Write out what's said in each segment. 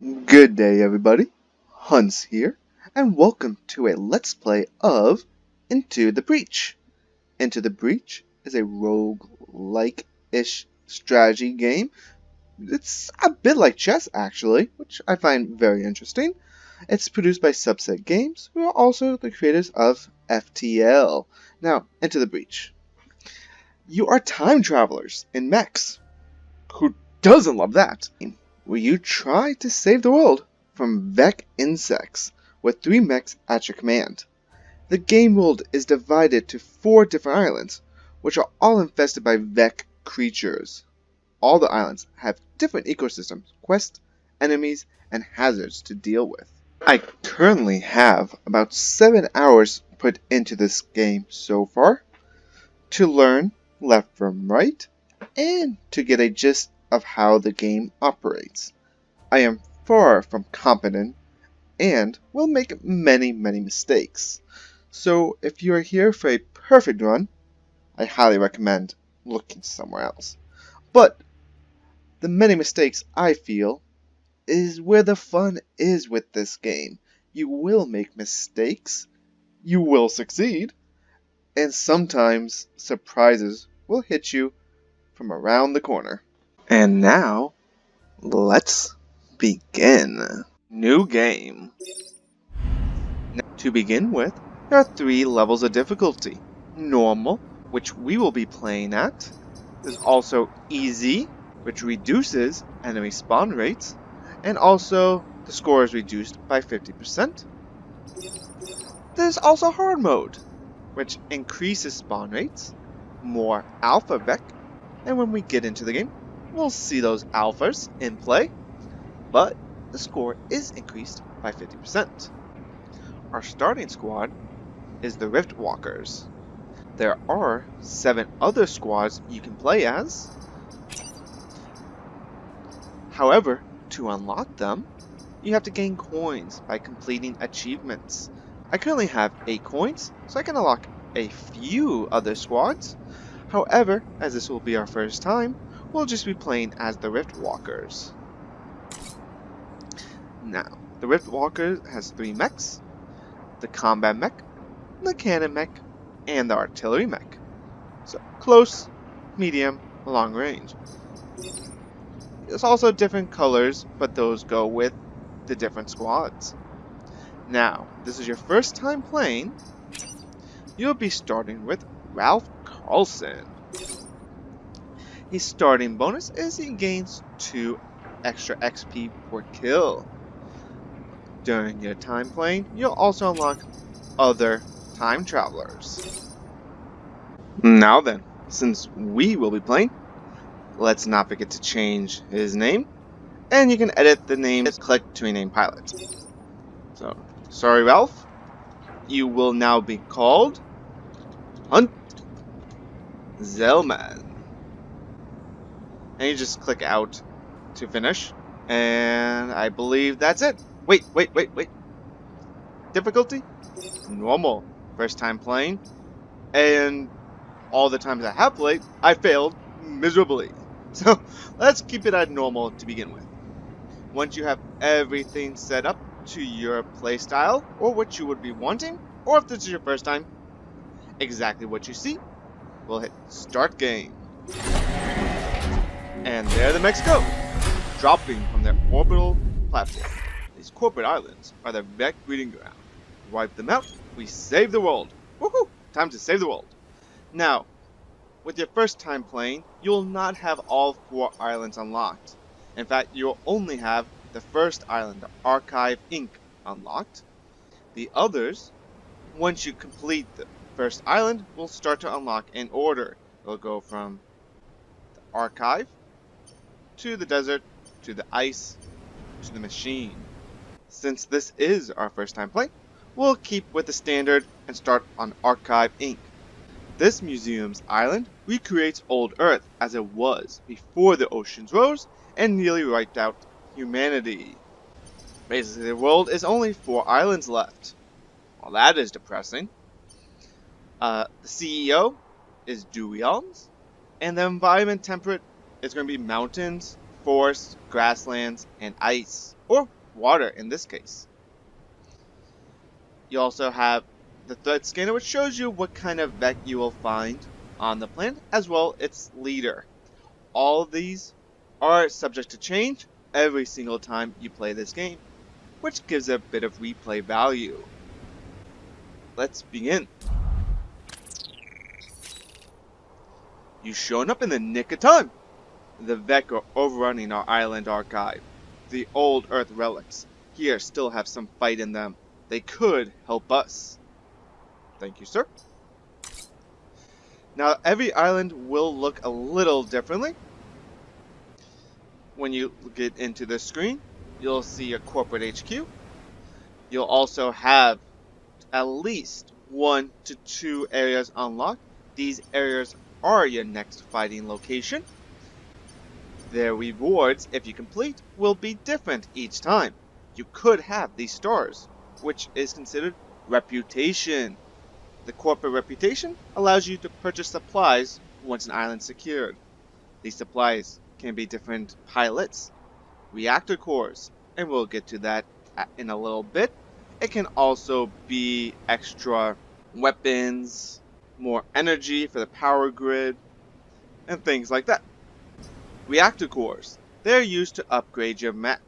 Good day, everybody. Hunts here, and welcome to a Let's Play of Into the Breach. Into the Breach is a rogue-like-ish strategy game. It's a bit like chess, actually, which I find very interesting. It's produced by Subset Games, who are also the creators of FTL. Now, Into the Breach. You are time travelers in mechs. Who doesn't love that? Where you try to save the world from Vec insects with 3 mechs at your command. The game world is divided to 4 different islands, which are all infested by Vec creatures. All the islands have different ecosystems, quests, enemies, and hazards to deal with. I currently have about 7 hours put into this game so far to learn left from right and to get a gist of how the game operates. I am far from competent and will make many mistakes. So if you are here for a perfect run, I highly recommend looking somewhere else. But the many mistakes I feel is where the fun is with this game. You will make mistakes, you will succeed, and sometimes surprises will hit you from around the corner. And now, let's begin. New game. Now, to begin with, there are 3 levels of difficulty. Normal, which we will be playing at. There's also easy, which reduces enemy spawn rates, and also the score is reduced by 50%. There's also hard mode, which increases spawn rates, more alpha Vec, and when we get into the game, we'll see those alphas in play, but the score is increased by 50%. Our starting squad is the Rift Walkers. There are 7 other squads you can play as. However, to unlock them, you have to gain coins by completing achievements. I currently have 8 coins, so I can unlock a few other squads. However, as this will be our first time, we'll just be playing as the Rift Walkers. Now, the Rift Walker has 3 mechs: the combat mech, the cannon mech, and the artillery mech. So, close, medium, long range. There's also different colors, but those go with the different squads. Now, this is your first time playing, you'll be starting with Ralph Carlson. His starting bonus is he gains 2 extra XP per kill. During your time playing, you'll also unlock other time travelers. Now then, since we will be playing, let's not forget to change his name, and you can edit the name, click to rename pilot. So, sorry Ralph, you will now be called Hunt Zellman. And you just click out to finish, and I believe that's it. Wait. Difficulty? Normal. First time playing, and all the times I have played, I failed miserably. So let's keep it at normal to begin with. Once you have everything set up to your playstyle, or what you would be wanting, or if this is your first time, exactly what you see, we'll hit start game. And there the mechs go, dropping from their orbital platform. These corporate islands are the Vec breeding ground. Wipe them out, we save the world. Woohoo! Time to save the world. Now, with your first time playing, you'll not have all 4 islands unlocked. In fact, you'll only have the first island, the Archive Inc., unlocked. The others, once you complete the first island, will start to unlock in order. It'll go from the Archive to the desert, to the ice, to the machine. Since this is our first time play, we'll keep with the standard and start on Archive Inc. This museum's island recreates old Earth as it was before the oceans rose and nearly wiped out humanity. Basically, the world is only 4 islands left. Well, that is depressing. The CEO is Duyons, and the environment temperate is going to be mountains, forests, grasslands, and ice. Or water in this case. You also have the threat scanner, which shows you what kind of Vec you will find on the planet, as well as its leader. All of these are subject to change every single time you play this game, which gives a bit of replay value. Let's begin. You've shown up in the nick of time. The Vec are overrunning our island archive. The old Earth relics here still have some fight in them. They could help us. Thank you, sir. Now, every island will look a little differently. When you get into the screen, you'll see a corporate HQ. You'll also have at least 1 to 2 areas unlocked. These areas are your next fighting location. Their rewards, if you complete, will be different each time. You could have these stars, which is considered reputation. The corporate reputation allows you to purchase supplies once an island is secured. These supplies can be different pilots, reactor cores, and we'll get to that in a little bit. It can also be extra weapons, more energy for the power grid, and things like that. Reactor cores, they're used to upgrade your mech.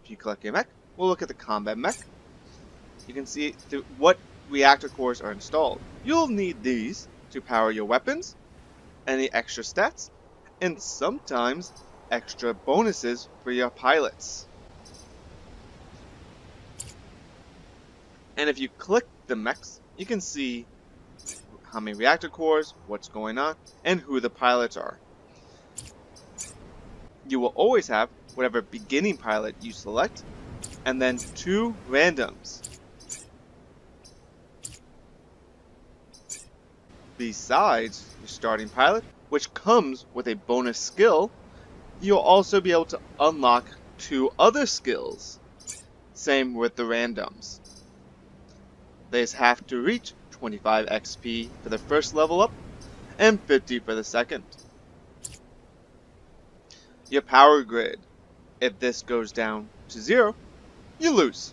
If you collect your mech, we'll look at the combat mech. You can see what reactor cores are installed. You'll need these to power your weapons, any extra stats, and sometimes extra bonuses for your pilots. And if you click the mechs, you can see how many reactor cores, what's going on, and who the pilots are. You will always have whatever beginning pilot you select, and then 2 randoms. Besides your starting pilot, which comes with a bonus skill, you'll also be able to unlock 2 other skills. Same with the randoms. They have to reach 25 XP for the first level up, and 50 for the second. Your power grid. If this goes down to 0, you lose.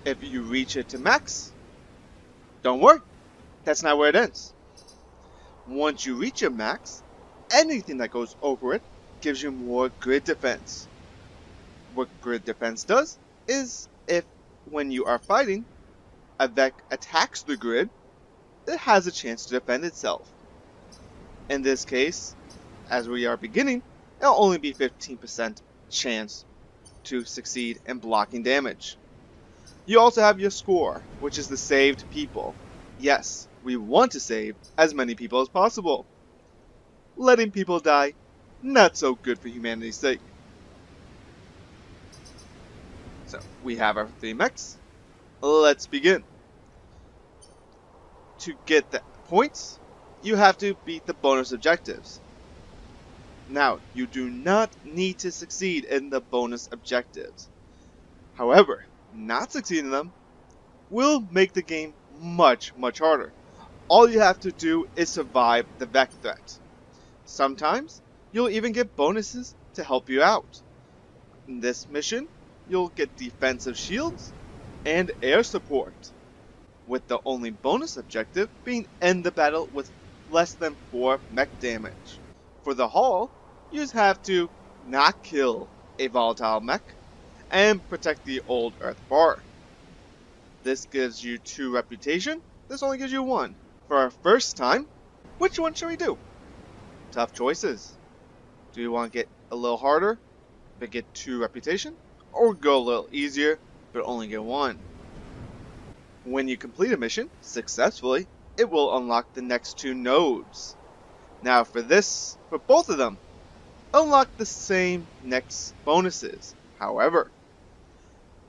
If you reach it to max, don't worry, that's not where it ends. Once you reach your max, anything that goes over it gives you more grid defense. What grid defense does is if when you are fighting, a Vec attacks the grid, it has a chance to defend itself. In this case, as we are beginning, it'll only be 15% chance to succeed in blocking damage. You also have your score, which is the saved people. Yes, we want to save as many people as possible. Letting people die, not so good for humanity's sake. So, we have our 3 mechs. Let's begin. To get the points, you have to beat the bonus objectives. Now, you do not need to succeed in the bonus objectives. However, not succeeding in them will make the game much harder. All you have to do is survive the Vec threat. Sometimes, you'll even get bonuses to help you out. In this mission, you'll get defensive shields and air support, with the only bonus objective being end the battle with less than 4 mech damage. For the haul, you just have to not kill a volatile mech and protect the old Earth bar. This gives you 2 reputation, this only gives you 1. For our first time, which one should we do? Tough choices. Do you want to get a little harder, but get 2 reputation? Or go a little easier, but only get 1? When you complete a mission successfully, it will unlock the next 2 nodes. Now for both of them, unlock the same next bonuses. However,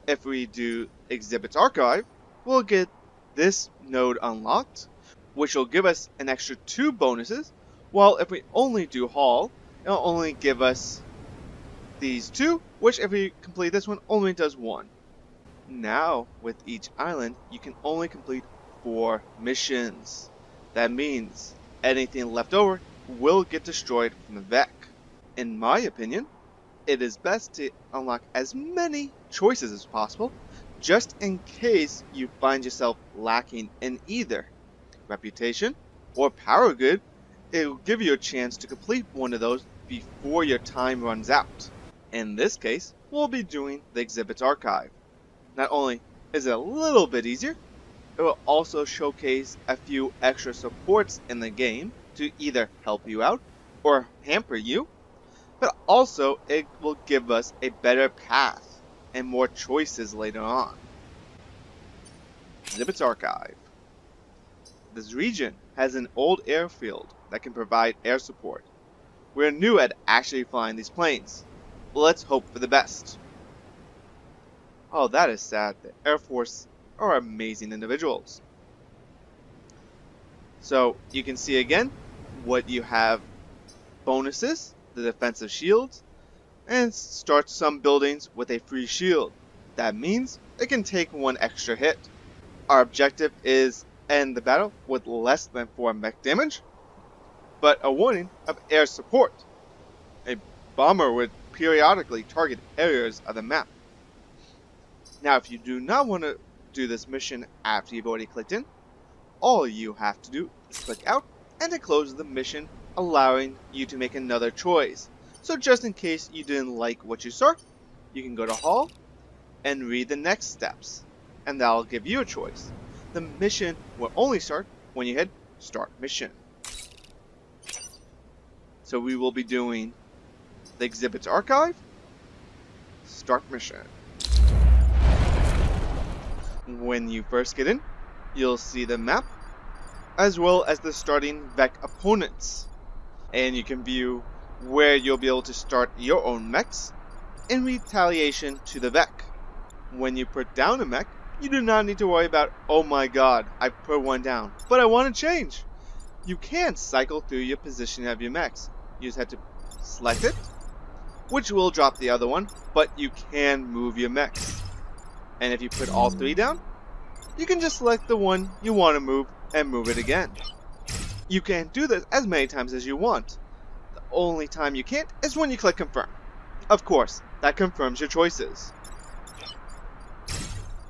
if we do Exhibits Archive, we'll get this node unlocked, which will give us an extra 2 bonuses, while if we only do Haul, it'll only give us these 2, which if we complete this one, only does 1. Now, with each island, you can only complete 4 missions. That means anything left over will get destroyed from the Vec. In my opinion, it is best to unlock as many choices as possible, just in case you find yourself lacking in either reputation or power grid. It will give you a chance to complete one of those before your time runs out. In this case, we'll be doing the exhibits archive. Not only is it a little bit easier, it will also showcase a few extra supports in the game to either help you out or hamper you, but also it will give us a better path and more choices later on. Exhibits archive. This region has an old airfield that can provide air support. We're new at actually flying these planes. Let's hope for the best. Oh, that is sad. The Air Force are amazing individuals. So you can see again what you have: bonuses, the defensive shields, and start some buildings with a free shield. That means it can take one extra hit. Our objective is end the battle with less than 4 mech damage, but a warning of air support. A bomber would periodically target areas of the map. Now, if you do not want to do this mission after you've already clicked in, all you have to do is click out and it closes the mission, allowing you to make another choice. So just in case you didn't like what you saw, you can go to Hall and read the next steps, and that'll give you a choice. The mission will only start when you hit Start Mission. So we will be doing the Exhibits Archive, Start Mission. When you first get in, you'll see the map, as well as the starting Vec opponents. And you can view where you'll be able to start your own mechs in retaliation to the Vec. When you put down a mech, you do not need to worry about, oh my god, I put one down, but I want to change. You can cycle through your position of your mechs. You just have to select it, which will drop the other one, but you can move your mechs. And if you put all 3 down, you can just select the one you want to move and move it again. You can do this as many times as you want. The only time you can't is when you click confirm. Of course, that confirms your choices.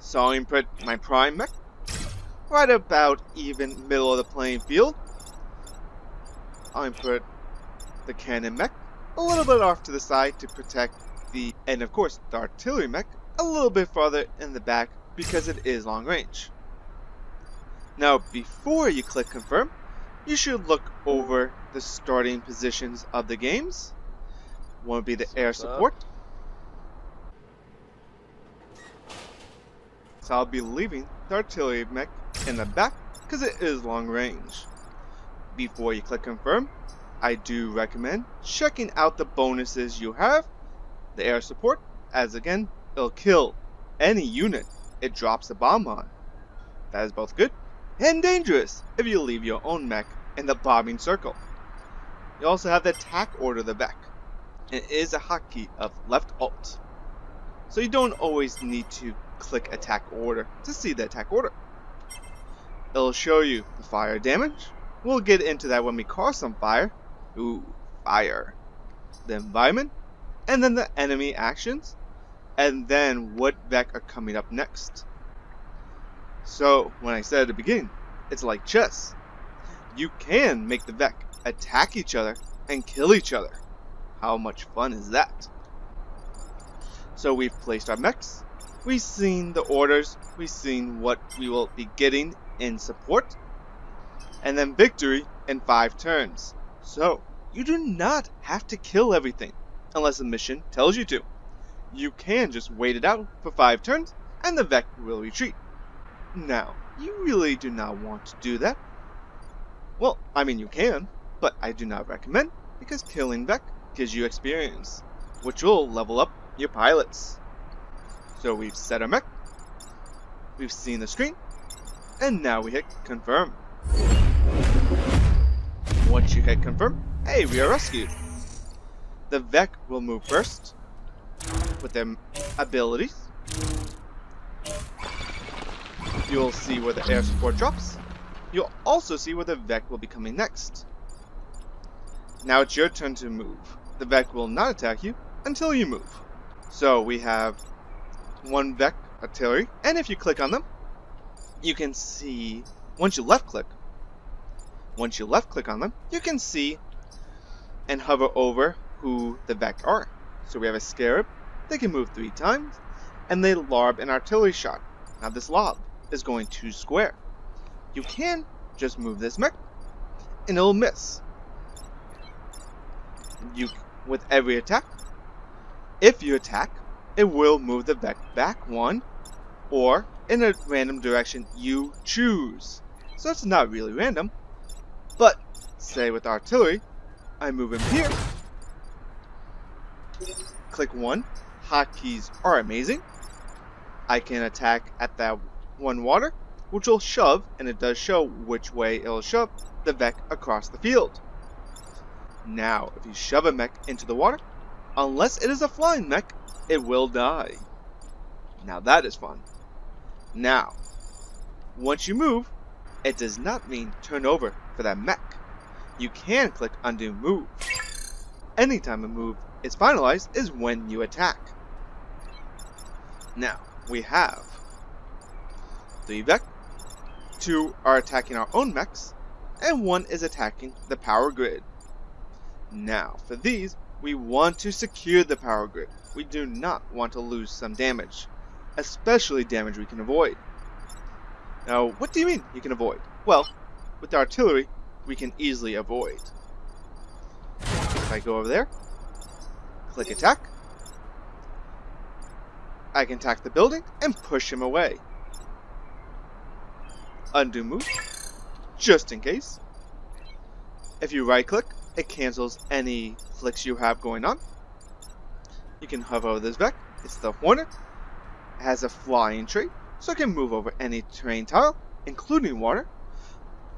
So I'm put my prime mech right about even middle of the playing field. I'm put the cannon mech a little bit off to the side to protect and of course the artillery mech a little bit farther in the back because it is long range. Now before you click confirm, you should look over the starting positions of the games. One would be the air support. So I'll be leaving the artillery mech in the back because it is long range. Before you click confirm, I do recommend checking out the bonuses you have. The air support, as again, it'll kill any unit it drops a bomb on. That is both good and dangerous if you leave your own mech in the bombing circle. You also have the attack order the mech. It is a hotkey of left alt, so you don't always need to click attack order to see the attack order. It'll show you the fire damage. We'll get into that when we cause some fire. Ooh, fire. The environment, and then the enemy actions, and then what Vec are coming up next. So, when I said at the beginning, it's like chess. You can make the Vec attack each other and kill each other. How much fun is that? So we've placed our mechs, we've seen the orders, we've seen what we will be getting in support, and then victory in 5 turns. So, you do not have to kill everything unless the mission tells you to. You can just wait it out for 5 turns and the Vec will retreat. Now, you really do not want to do that. Well, I mean you can, but I do not recommend because killing Vec gives you experience, which will level up your pilots. So we've set our mech, we've seen the screen, and now we hit confirm. Once you hit confirm, hey, we are rescued. The Vec will move first with their abilities. You'll see where the air support drops. You'll also see where the Vec will be coming next. Now it's your turn to move. The Vec will not attack you, until you move. So we have one Vec artillery, and if you click on them, you can see, once you left click on them, you can see and hover over who the Vec are. So we have a Scarab, they can move 3 times, and they lob an artillery shot. Now this lob is going 2 square. You can just move this mech, and it'll miss. With every attack, if you attack, it will move the Vec back 1, or in a random direction you choose. So it's not really random, but say with artillery, I move him here, click 1, hotkeys are amazing. I can attack at that 1 water, which will shove, and it does show which way it'll shove the Vec across the field. Now, if you shove a mech into the water, unless it is a flying mech, it will die. Now that is fun. Now, once you move, it does not mean turn over for that mech. You can click undo move. Anytime a move is finalized is when you attack. Now, we have 3 Vec, 2 are attacking our own mechs, and 1 is attacking the power grid. Now, for these, we want to secure the power grid. We do not want to lose some damage, especially damage we can avoid. Now, what do you mean you can avoid? Well, with the artillery, we can easily avoid. If I go over there, click attack, I can attack the building and push him away. Undo move, just in case. If you right click, it cancels any clicks you have going on. You can hover over this Vec. It's the Hornet. It has a flying trait, so it can move over any terrain tile, including water.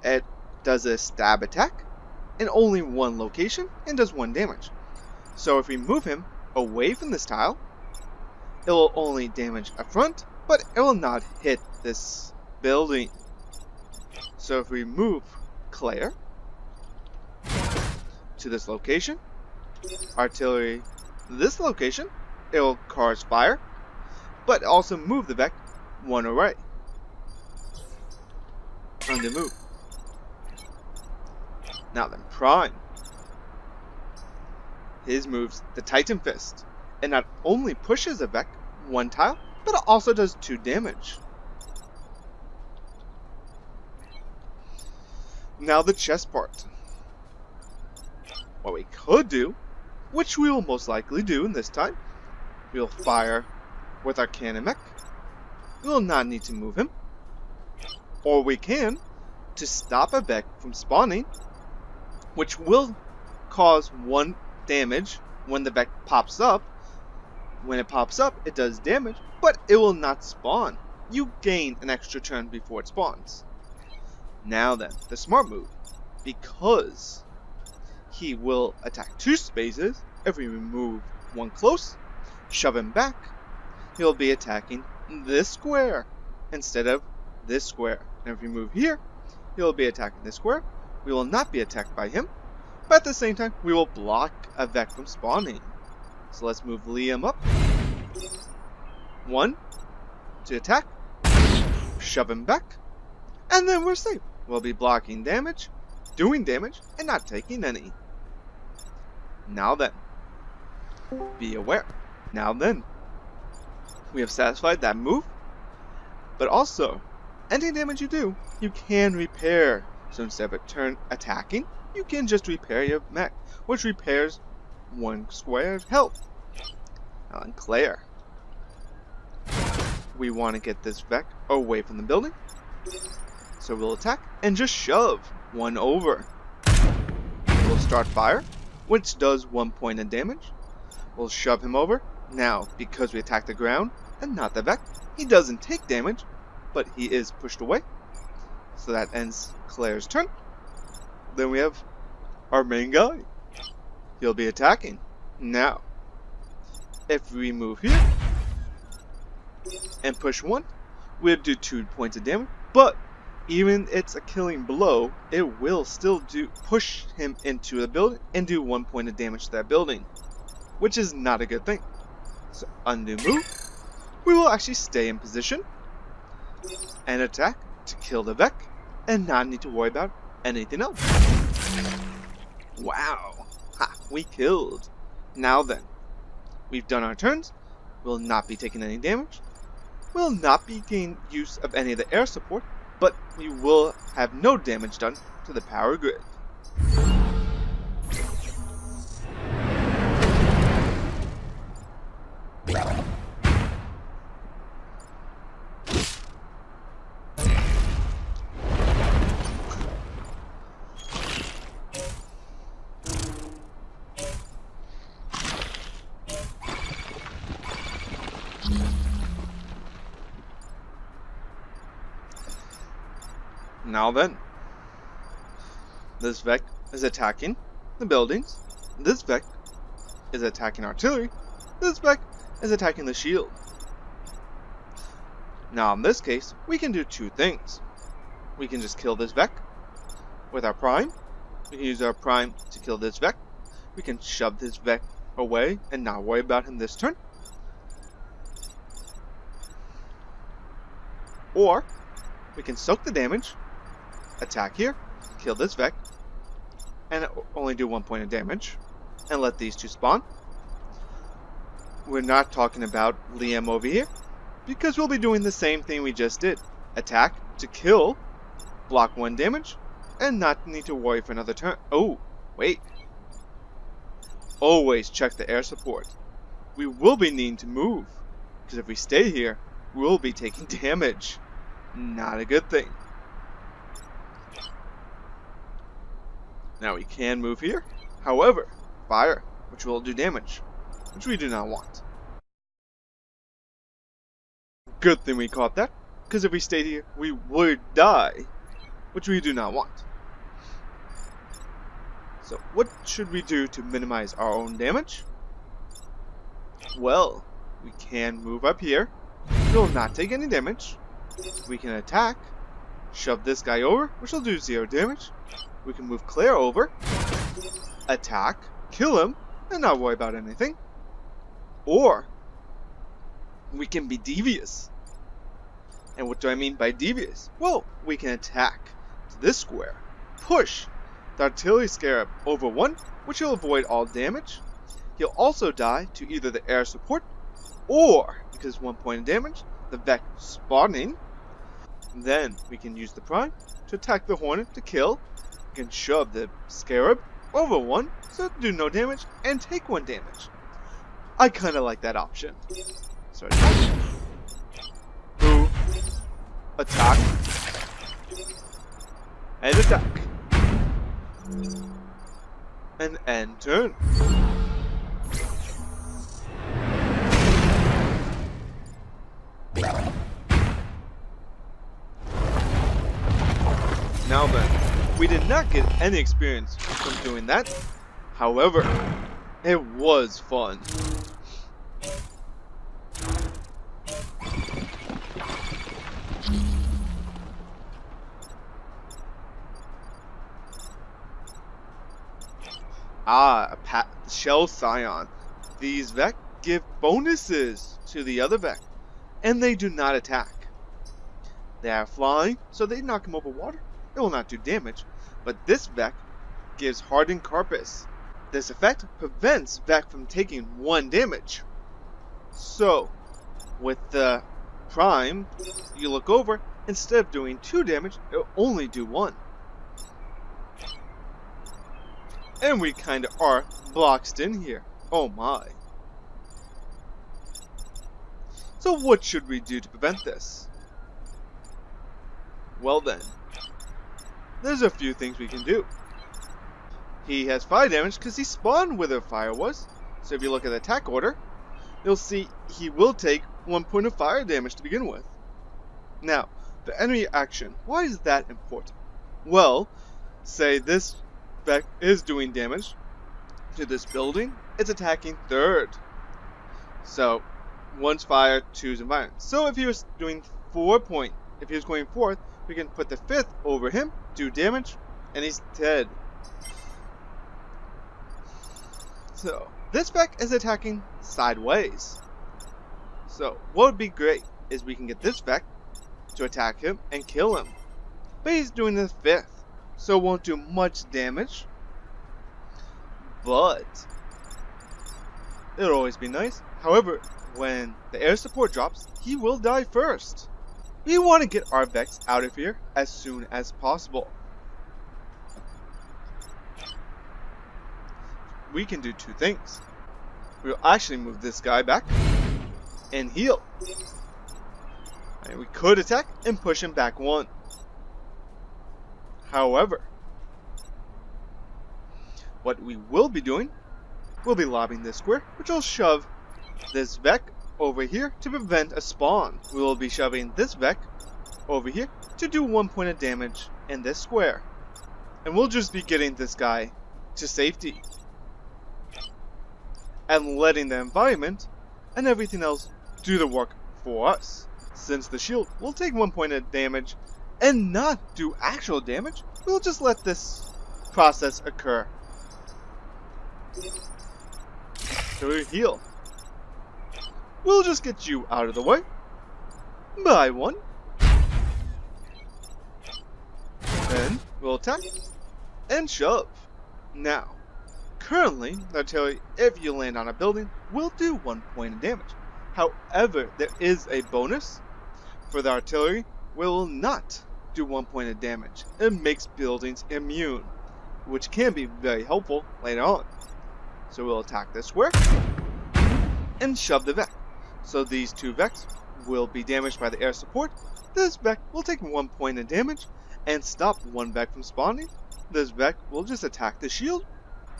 It does a stab attack in only 1 location and does 1 damage. So if we move him away from this tile, it will only damage a front, but it will not hit this building. So if we move Claire to this location, artillery this location, it will cause fire, but also move the Vec 1 away. Undo move. Now then, Prime. His moves the Titan Fist. It not only pushes a Vec 1 tile, but it also does 2 damage. Now the chest part. What we could do, which we will most likely do in this time, we will fire with our cannon mech. We will not need to move him. Or we can, to stop a Vec from spawning, which will cause 1 damage when the Vec pops up. When it pops up, it does damage, but it will not spawn. You gain an extra turn before it spawns. Now then, the smart move, because he will attack 2 spaces. If we remove 1 close, shove him back, he'll be attacking this square instead of this square. And if we move here, he'll be attacking this square. We will not be attacked by him, but at the same time, we will block a Vec from spawning. So let's move Liam up. 1 to attack, shove him back, and then we're safe. We'll be blocking damage, doing damage, and not taking any. Now then, be aware. Now then, we have satisfied that move, but also, any damage you do, you can repair. So instead of a turn attacking, you can just repair your mech, which repairs 1 square of health. Now on Claire, we want to get this Vec away from the building, so we'll attack and just shove 1 over. We'll start fire, which does 1 point of damage. We'll shove him over. Now, because we attack the ground and not the Vec, he doesn't take damage, but he is pushed away. So that ends Claire's turn. Then we have our main guy. He'll be attacking. Now, if we move here and push 1, we'll do 2 points of damage, but even it's a killing blow, it will still push him into the building and do 1 point of damage to that building. which is not a good thing. So undo move. We will actually stay in position and attack to kill the Vec and not need to worry about anything else. Wow, ha, we killed. Now then, we've done our turns. We'll not be taking any damage. We'll not be getting use of any of the air support, but we will have no damage done to the power grid. Now then, this Vec is attacking the buildings, this Vec is attacking artillery, this Vec is attacking the shield. Now in this case, we can do two things. We can just kill this Vec with our prime, we can use our prime to kill this Vec, we can shove this Vec away and not worry about him this turn. Or, we can soak the damage, attack here, kill this Vec, and only do 1 point of damage, and let these two spawn. We're not talking about Liam over here, because we'll be doing the same thing we just did. Attack to kill, block 1 damage, and not need to worry for another turn. Oh, wait. Always check the air support. We will be needing to move, because if we stay here, we'll be taking damage. Not a good thing. Now we can move here, however, fire, which will do damage, which we do not want. Good thing we caught that, because if we stayed here, we would die, which we do not want. So what should we do to minimize our own damage? Well, we can move up here, we will not take any damage, we can attack, shove this guy over, which will do 0 damage. We can move Claire over, attack, kill him, and not worry about anything. Or, we can be devious. And what do I mean by devious? Well, we can attack to this square, push the artillery scarab over 1, which will avoid all damage. He'll also die to either the air support, or, because 1 point of damage, the Vec spawning. Then, we can use the prime to attack the Hornet to kill. We can shove the scarab over 1, so do no damage, and take 1 damage. I kinda like that option. So attack, move, attack, and attack. And end turn. Now then, we did not get any experience from doing that. However, it was fun. Shell Scion. These Vec give bonuses to the other Vec, and they do not attack. They are flying, so they knock him over water. It will not do damage, but this Vec gives Hardened Carapace. This effect prevents Vec from taking 1 damage. So, with the Prime, you look over, instead of doing 2 damage, it will only do 1. And we kinda are boxed in here. Oh my. So what should we do to prevent this? Well then, there's a few things we can do. He has fire damage because he spawned where the fire was. So if you look at the attack order, you'll see he will take 1 point of fire damage to begin with. Now, the enemy action, why is that important? Well, say this Vec is doing damage to this building, it's attacking 3rd. So, 1's fire, 2's environment. So if he was doing 4 point, if he was going 4th, we can put the 5th over him, do damage, and he's dead. So, this Vec is attacking sideways. So what would be great is we can get this Vec to attack him and kill him. But he's doing the 5th, so it won't do much damage. But it'll always be nice. However, when the air support drops, he will die first. We want to get our Vex out of here as soon as possible. We can do 2 things. We'll actually move this guy back and heal. And we could attack and push him back 1. However, what we will be doing, we'll be lobbing this square, which will shove this Vec over here to prevent a spawn. We will be shoving this Vec over here to do 1 point of damage in this square. And we'll just be getting this guy to safety. And letting the environment and everything else do the work for us. Since the shield will take 1 point of damage and not do actual damage, we'll just let this process occur. So we heal. We'll just get you out of the way by 1. Then we'll attack and shove. Now, currently, the artillery, if you land on a building, will do 1 point of damage. However, there is a bonus for the artillery. Will not do 1 point of damage. It makes buildings immune, which can be very helpful later on. So we'll attack this square and shove the Vec. So these 2 Vecs will be damaged by the air support. This Vec will take 1 point of damage and stop 1 Vec from spawning. This Vec will just attack the shield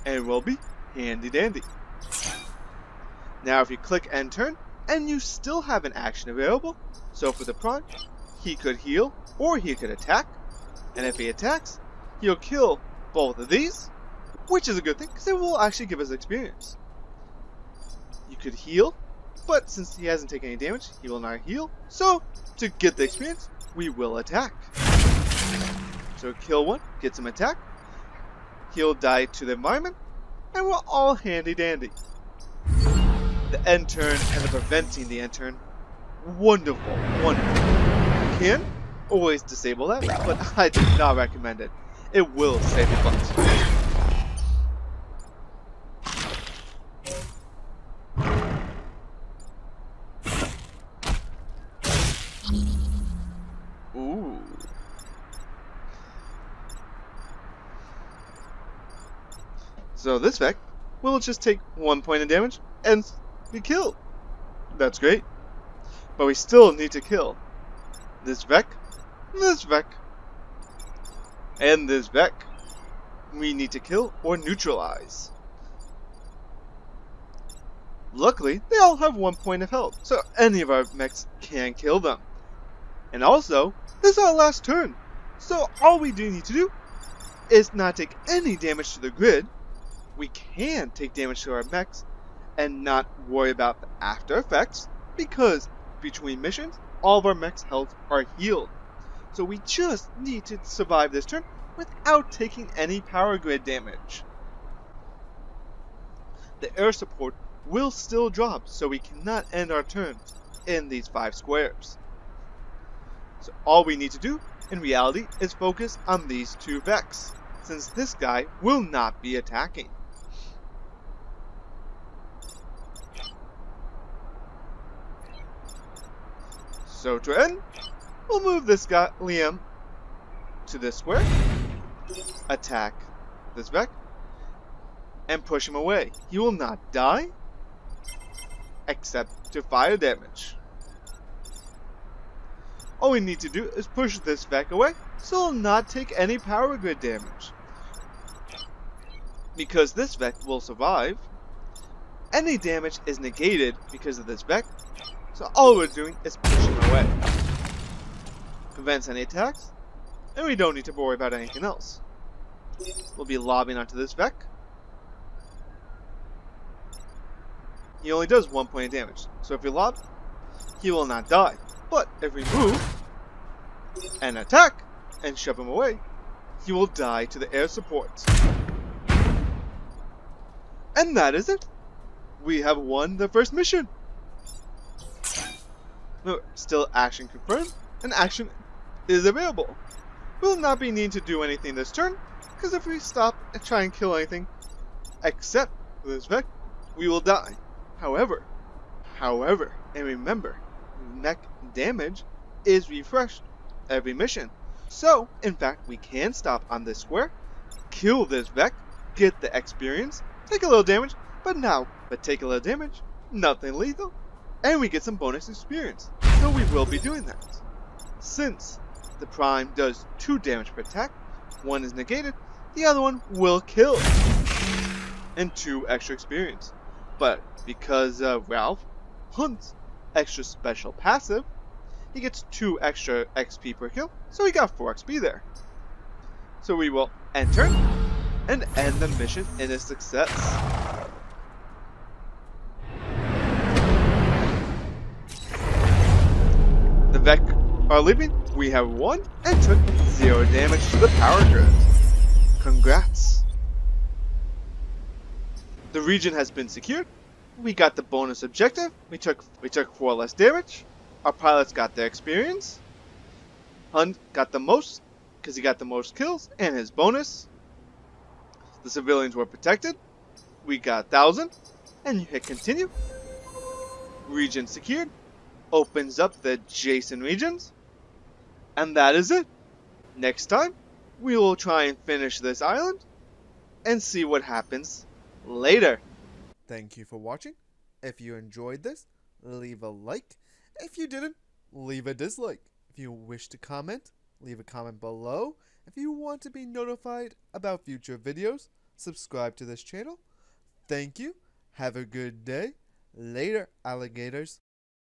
and it will be handy dandy. Now if you click end turn and you still have an action available, so for the prime, he could heal or he could attack, and if he attacks, he'll kill both of these, which is a good thing because it will actually give us experience. You could heal, but since he hasn't taken any damage, he will not heal, so to get the experience, we will attack. So kill 1, get some attack, he'll die to the environment, and we're all handy dandy. The end turn and the preventing the end turn, wonderful, wonderful. You can always disable that, but I do not recommend it. It will save your butt. Ooh. So this Vec will just take 1 point of damage and be killed. That's great. But we still need to kill this Vec, and this Vec. We need to kill or neutralize. Luckily, they all have 1 point of health, so any of our mechs can kill them. And also, this is our last turn, so all we do need to do is not take any damage to the grid. We can take damage to our mechs and not worry about the after effects, because between missions, all of our mechs' health are healed. So we just need to survive this turn without taking any power grid damage. The air support will still drop, so we cannot end our turns in these 5 squares. So all we need to do, in reality, is focus on these 2 Vecs, since this guy will not be attacking. So to end, we'll move this guy, Liam, to this square, attack this Vec, and push him away. He will not die, except to fire damage. All we need to do is push this Vec away, so he'll not take any power grid damage. Because this Vec will survive, any damage is negated because of this Vec, so all we're doing is push him away. Prevents any attacks, and we don't need to worry about anything else. We'll be lobbing onto this Vec. He only does 1 point of damage, so if we lob, he will not die. But if we move and attack and shove him away, he will die to the air support. And that is it. We have won the first mission. Still action confirmed, and action is available. We'll not be needing to do anything this turn, because if we stop and try and kill anything, except this mech, we will die. However, and remember, mech damage is refreshed every mission. So, in fact, we can stop on this square, kill this mech, get the experience, take a little damage, but take a little damage, nothing lethal, and we get some bonus experience. So we will be doing that. Since the prime does 2 damage per attack, one is negated, the other one will kill, and 2 extra experience. But because Ralph hunts extra special passive, he gets 2 extra XP per kill, so he got 4 XP there. So we will end turn and end the mission in a success. The Vec are leaving. We have won and took 0 damage to the power grid. Congrats. The region has been secured. We got the bonus objective. We took 4 less damage. Our pilots got their experience. Hunt got the most because he got the most kills and his bonus. The civilians were protected. We got 1,000. And you hit continue. Region secured. Opens up the adjacent regions. And that is it. Next time, we will try and finish this island and see what happens later. Thank you for watching. If you enjoyed this, leave a like. If you didn't, leave a dislike. If you wish to comment, leave a comment below. If you want to be notified about future videos, subscribe to this channel. Thank you. Have a good day. Later, alligators.